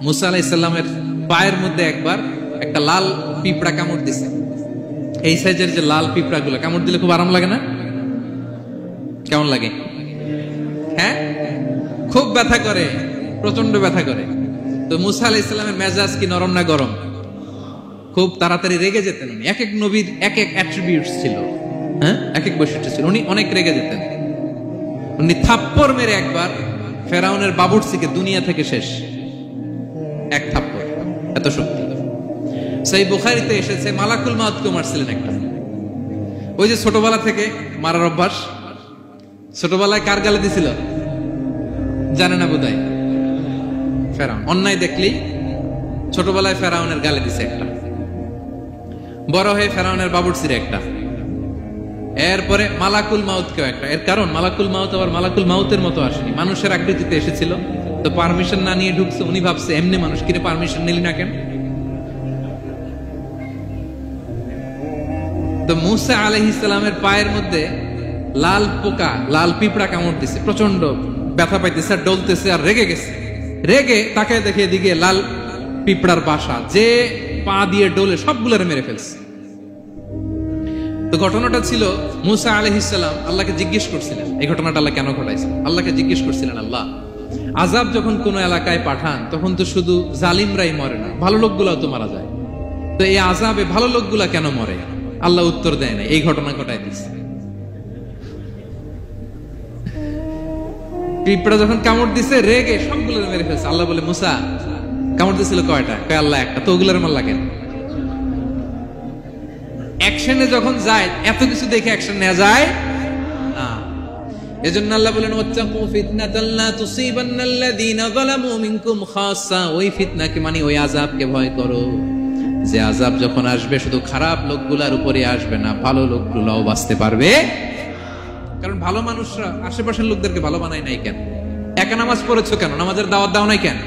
মুসা আলাইহিস সালামের পায়ের মধ্যে একবার একটা লাল পিঁপড়া কামড় দিছে। এই সাইজের যে লাল পিঁপড়া গুলো কামড় দিলে খুব আরাম লাগে না? কেমন লাগে? হ্যাঁ, খুব ব্যথা করে, প্রচন্ড ব্যথা করে। তো মুসা আলাইহিস সালামের মেজাজ কি নরম না গরম? খুব তাড়াতাড়ি রেগে যেতেন উনি। এক এক নবীর এক এক অ্যাট্রিবিউটস ছিল, হ্যাঁ, এক এক বৈশিষ্ট্য ছিল। উনি অনেক রেগে যেতেন। উনি থাপ্পড় মেরে একবার ফেরাউনের বাবুর্চিকে দুনিয়া থেকে শেষ, এক থাপ্পড়, এত শক্তি। সেই বুখারীতে এসেছে মালাকুল মাউতকে মারছিলেন একটা। ওই যে ছোটবেলা থেকে মারার অভ্যাস, ছোটবেলায় কার গালে দিছিল জানে না বোধহয়? ফেরাউন। অন্যায় দেখলেই ছোটবেলায় ফেরাউনের গালে দিছে একটা, বড় হয়ে ফেরাউনের বাবুর্চির একটা, এরপরে মালাকুল মাউতকেও একটা। এর কারণ মালাকুল মাউত আবার মালাকুল মাউতের মতো আসেনি, মানুষের আকৃতিতে এসেছিল। তো পারমিশন না নিয়ে ঢুকছে। উনি ভাবছে এমনি মানুষ, কিনে পারমিশন নিলি না কেন? তো মুসা আলাইহিস সালামের পায়ের মধ্যে লাল পোকা, লাল পিঁপড়া কামড় দিছে, প্রচন্ড ব্যথা পাইতেছে আর ডলতেছে আর রেগে গেছে। রেগে তাকে দেখে দিকে লাল পিঁপড়ার বাসা, যে পা দিয়ে ডোলে সবগুলোর মেরে ফেলছে। তো ঘটনাটা ছিল মুসা আলাইহিস সালাম আল্লাহকে জিজ্ঞেস করছিলেন, এই ঘটনাটা আল্লাহ কেন ঘটাইছে? আল্লাহকে জিজ্ঞেস করছিলেন, আল্লাহ আযাব যখন কোন এলাকায় পাঠান তখন তো শুধু জালিমরাই মরে না, ভালো লোকগুলাও তো মারা যায়। তো এই আযাবে ভালো লোকগুলা কেন মরে? আল্লাহ উত্তর দেয় না, এই ঘটনা ঘটাই দিচ্ছে। পিঁপড়া যখন কামড় দিছে রেগে সবগুলো মেরে ফেলছে। আল্লাহ বলে, মুসা কামড় দিছিল কয়টা? কয় আল্লাহ একটা। তো ওগুলোর মারলা কেন? অ্যাকশনে যখন যায় এত কিছু দেখে অ্যাকশন নেওয়া যায় না। এজন্য আল্লাহ বলেন, ওয়াত্তাকু ফিতনাতাল লা তুসিবান্নাল্লাযীনা যালামু মিনকুম খাসসা। ওই ফিতনাকে মানে ওই আযাবকে ভয় করো, যে আযাব যখন আসবে শুধু খারাপ লোকগুলার উপরে আসবে না, ভালো লোকগুলাও বাঁচতে পারবে। কারণ ভালো মানুষরা আশেপাশের লোকদেরকে ভালো বানায় নাই কেন? একা নামাজ পড়েছো কেন? নামাজের দাওয়াত দাও নাই কেন?